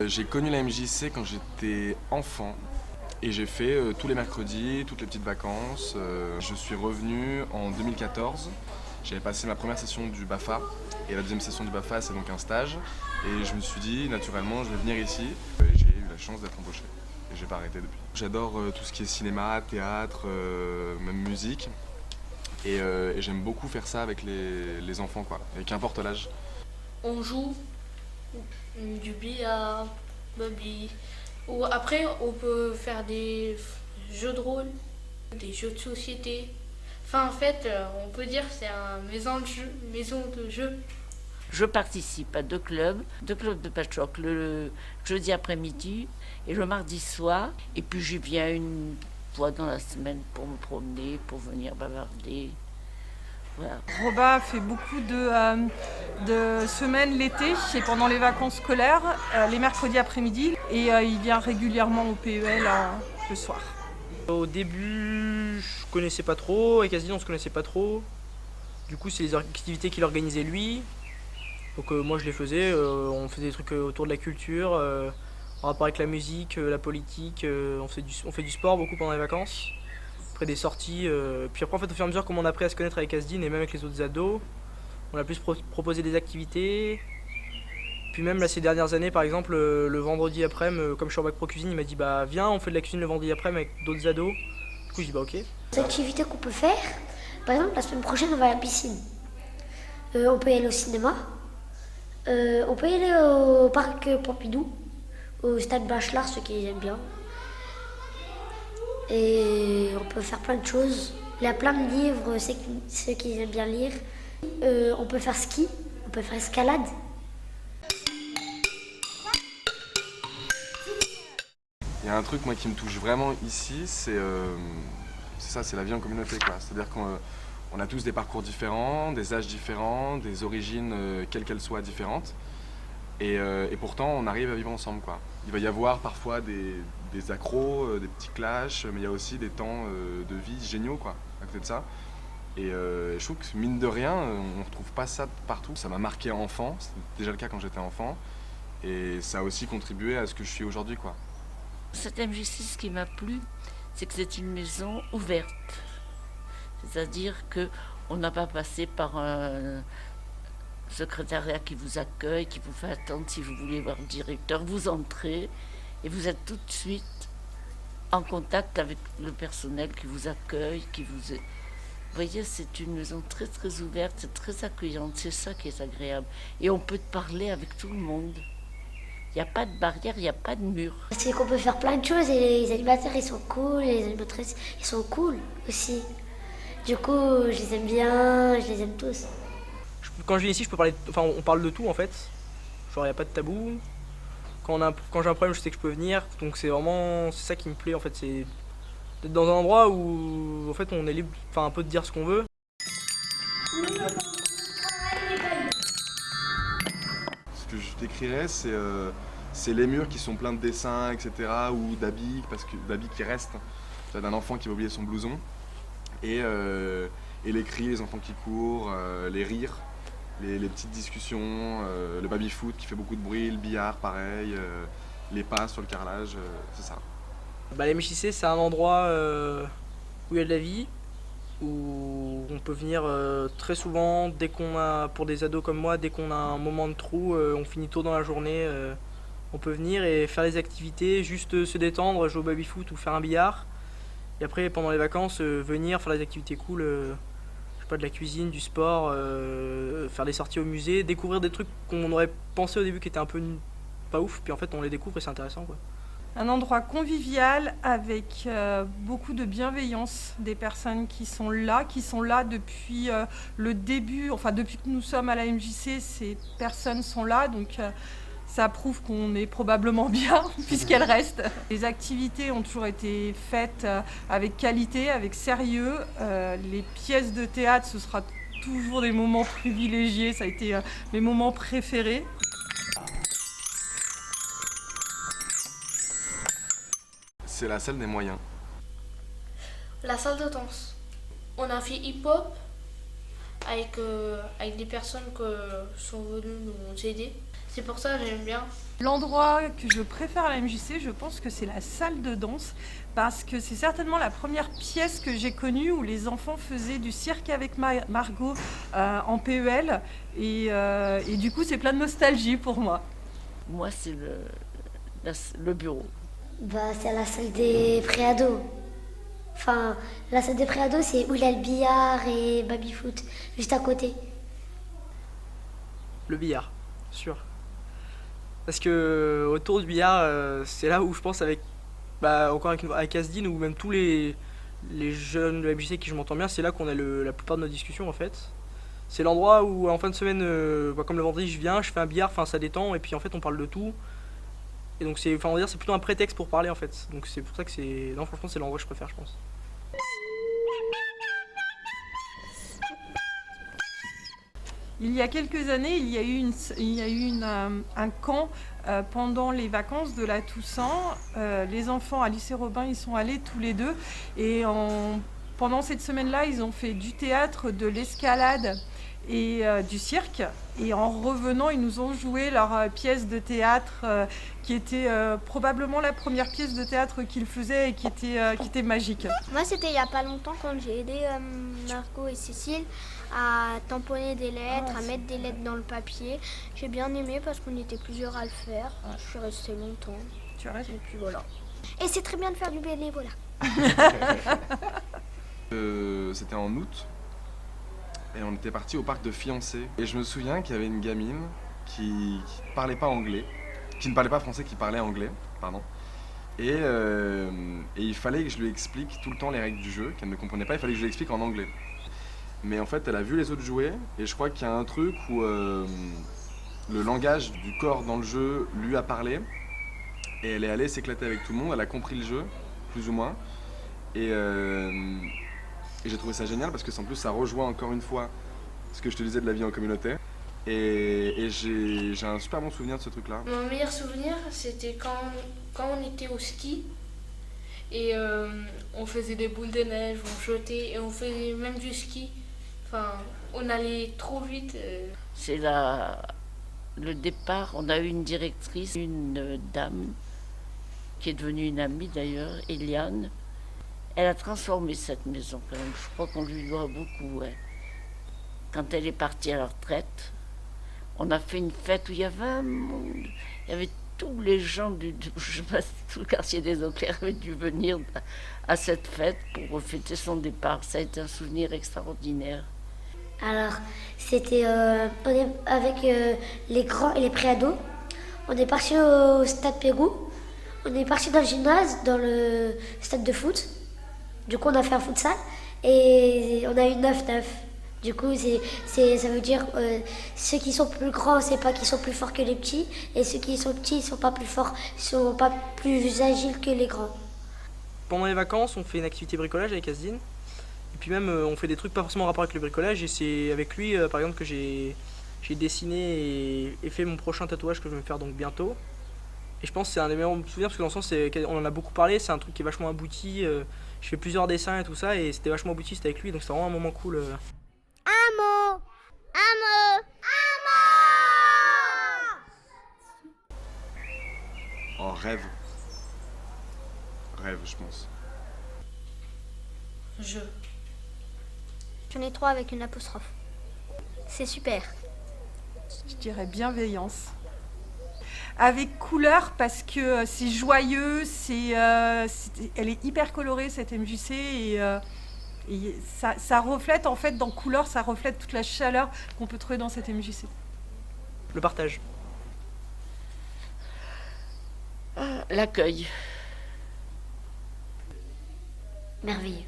J'ai connu la MJC quand j'étais enfant et j'ai fait tous les mercredis, toutes les petites vacances. Je suis revenu en 2014. J'avais passé ma première session du BAFA et la deuxième session du BAFA c'est donc un stage. Et je me suis dit naturellement je vais venir ici. Et j'ai eu la chance d'être embauché et j'ai pas arrêté depuis. J'adore tout ce qui est cinéma, théâtre, même musique. Et j'aime beaucoup faire ça avec les enfants quoi, et qu'importe l'âge. On joue du billard, bubbly. Ou après, on peut faire des jeux de rôle, des jeux de société. Enfin, en fait, on peut dire que c'est une maison de jeu. Je participe à deux clubs de patchwork, le jeudi après-midi et le mardi soir. Et puis j'y viens une fois dans la semaine pour me promener, pour venir bavarder. Voilà. Robin fait beaucoup de semaines l'été et pendant les vacances scolaires, les mercredis après-midi. Et il vient régulièrement au PEL le soir. Au début, je connaissais pas trop, avec Asdine on se connaissait pas trop. Du coup, c'est les activités qu'il organisait lui. Donc moi je les faisais, on faisait des trucs autour de la culture, en rapport avec la musique, la politique, on fait du sport beaucoup pendant les vacances. Après des sorties, puis après en fait au fur et à mesure comme on a appris à se connaître avec Asdine et même avec les autres ados, on a plus proposé des activités. Puis même là ces dernières années par exemple le vendredi après-midi, comme je suis en bac pro cuisine, il m'a dit bah viens on fait de la cuisine le vendredi après-midi avec d'autres ados. Du coup j'ai dit bah ok. Les activités qu'on peut faire, par exemple la semaine prochaine on va à la piscine. On peut y aller au cinéma. On peut y aller au parc Pompidou, au stade Bachelard, ceux qui aiment bien. Et on peut faire plein de choses. Il y a plein de livres, ceux qui aiment bien lire. On peut faire ski, on peut faire escalade. Il y a un truc moi qui me touche vraiment ici, c'est ça, c'est la vie en communauté quoi. C'est-à-dire qu'on a tous des parcours différents, des âges différents, des origines quelles qu'elles soient différentes. Et pourtant on arrive à vivre ensemble quoi. Il va y avoir parfois des accros, des petits clashs, mais il y a aussi des temps de vie géniaux quoi, à côté de ça. Et je trouve que mine de rien, on ne retrouve pas ça partout. Ça m'a marqué enfant, c'était déjà le cas quand j'étais enfant. Et ça a aussi contribué à ce que je suis aujourd'hui quoi. Cette MJC, ce qui m'a plu, c'est que c'est une maison ouverte. C'est-à-dire qu'on n'a pas passé par un secrétariat qui vous accueille, qui vous fait attendre si vous voulez voir le directeur. Vous entrez et vous êtes tout de suite en contact avec le personnel qui vous accueille, Vous voyez, c'est une maison très très ouverte, c'est très accueillante, c'est ça qui est agréable. Et on peut parler avec tout le monde. Il n'y a pas de barrière, il n'y a pas de mur. C'est qu'on peut faire plein de choses et les animateurs ils sont cool, les animatrices ils sont cool aussi. Du coup, je les aime bien, je les aime tous. Quand je viens ici, on parle de tout en fait. Genre, il n'y a pas de tabou. Quand j'ai un problème, je sais que je peux venir. Donc, c'est ça qui me plaît en fait. C'est d'être dans un endroit où en fait, on est libre un peu de dire ce qu'on veut. Ce que je décrirais, c'est les murs qui sont pleins de dessins, etc. ou d'habits, d'habits qui restent. D'un enfant qui va oublier son blouson. Et les cris, les enfants qui courent, les rires. Les petites discussions, le baby-foot qui fait beaucoup de bruit, le billard pareil, les pas sur le carrelage, c'est ça. La MJC c'est un endroit où il y a de la vie, où on peut venir très souvent, pour des ados comme moi, dès qu'on a un moment de trou, on finit tôt dans la journée, on peut venir et faire les activités, juste se détendre, jouer au baby-foot ou faire un billard. Et après pendant les vacances, venir faire des activités cool. Pas de la cuisine, du sport, faire des sorties au musée, découvrir des trucs qu'on aurait pensé au début qui étaient un peu pas ouf, puis en fait on les découvre et c'est intéressant quoi. Un endroit convivial avec beaucoup de bienveillance des personnes qui sont là depuis le début, enfin depuis que nous sommes à la MJC, ces personnes sont là, donc ça prouve qu'on est probablement bien puisqu'elles restent. Les activités ont toujours été faites avec qualité, avec sérieux. Les pièces de théâtre, ce sera toujours des moments privilégiés, ça a été mes moments préférés. C'est la salle des moyens. La salle de danse. On a fait hip-hop avec des personnes qui sont venues nous aider. C'est pour ça que j'aime bien. L'endroit que je préfère à la MJC, je pense que c'est la salle de danse, parce que c'est certainement la première pièce que j'ai connue où les enfants faisaient du cirque avec Margot en PEL, et du coup c'est plein de nostalgie pour moi. Moi, c'est le bureau. Bah, c'est la salle des préados. Enfin, la salle des préados, c'est où il y a le billard et baby-foot, juste à côté. Le billard, sûr. Parce que autour du billard, c'est là où je pense encore avec Asdine ou même tous les jeunes de la MJC qui je m'entends bien, c'est là qu'on a la plupart de nos discussions en fait. C'est l'endroit où en fin de semaine, comme le vendredi je viens, je fais un billard, ça détend et puis en fait on parle de tout. Et donc on va dire c'est plutôt un prétexte pour parler en fait. Donc c'est pour ça que non franchement c'est l'endroit que je préfère je pense. Il y a quelques années, il y a eu un camp pendant les vacances de la Toussaint. Les enfants à Lycée Robin, ils sont allés tous les deux. Et pendant cette semaine-là, ils ont fait du théâtre, de l'escalade et du cirque. Et en revenant, ils nous ont joué leur pièce de théâtre qui était probablement la première pièce de théâtre qu'ils faisaient et qui était magique. Moi, c'était il n'y a pas longtemps quand j'ai aidé Margot et Cécile à tamponner des lettres, à mettre des lettres dans le papier. J'ai bien aimé parce qu'on était plusieurs à le faire. Je suis restée longtemps. Tu as raison. Et puis voilà. Et c'est très bien de faire du bénévolat. C'était en août et on était parti au parc de fiancés. Et je me souviens qu'il y avait une gamine qui parlait pas anglais, qui ne parlait pas français, qui parlait anglais, pardon. Et il fallait que je lui explique tout le temps les règles du jeu, qu'elle ne comprenait pas, il fallait que je lui explique en anglais. Mais en fait, elle a vu les autres jouer, et je crois qu'il y a un truc où le langage du corps dans le jeu lui a parlé, et elle est allée s'éclater avec tout le monde, elle a compris le jeu, plus ou moins. Et j'ai trouvé ça génial parce que en plus ça rejoint encore une fois ce que je te disais de la vie en communauté. Et j'ai un super bon souvenir de ce truc-là. Mon meilleur souvenir, c'était quand on était au ski et on faisait des boules de neige, on jetait et on faisait même du ski. Enfin, on allait trop vite. C'est le départ. On a eu une directrice, une dame qui est devenue une amie d'ailleurs, Eliane. Elle a transformé cette maison quand même. Je crois qu'on lui doit beaucoup. Ouais. Quand elle est partie à la retraite, on a fait une fête où il y avait un monde. Il y avait tous les gens tout le quartier des Eaux-Claires avaient dû venir à cette fête pour fêter son départ. Ça a été un souvenir extraordinaire. Alors, c'était on est avec les grands et les préados. On est parti au stade Pérou. On est parti dans le gymnase, dans le stade de foot. Du coup, on a fait un futsal et on a eu 9-9. Du coup, ça veut dire ceux qui sont plus grands, c'est pas qu'ils sont plus forts que les petits. Et ceux qui sont petits, ils sont pas plus forts, ils sont pas plus agiles que les grands. Pendant les vacances, on fait une activité bricolage avec Asdine. Et puis même, on fait des trucs pas forcément en rapport avec le bricolage. Et c'est avec lui, par exemple, que j'ai dessiné et fait mon prochain tatouage que je vais me faire donc bientôt. Et je pense que c'est un des meilleurs souvenirs parce que dans le sens, on en a beaucoup parlé, c'est un truc qui est vachement abouti. Je fais plusieurs dessins et tout ça et c'était vachement abouti, c'était avec lui, donc c'était vraiment un moment cool. Un mot. Oh, rêve. Rêve, je pense. J'en ai 3 avec une apostrophe. C'est super. Je dirais bienveillance. Avec couleur parce que c'est joyeux, elle est hyper colorée cette MJC et ça reflète en fait dans couleur, ça reflète toute la chaleur qu'on peut trouver dans cette MJC. Le partage. L'accueil. Merveilleux.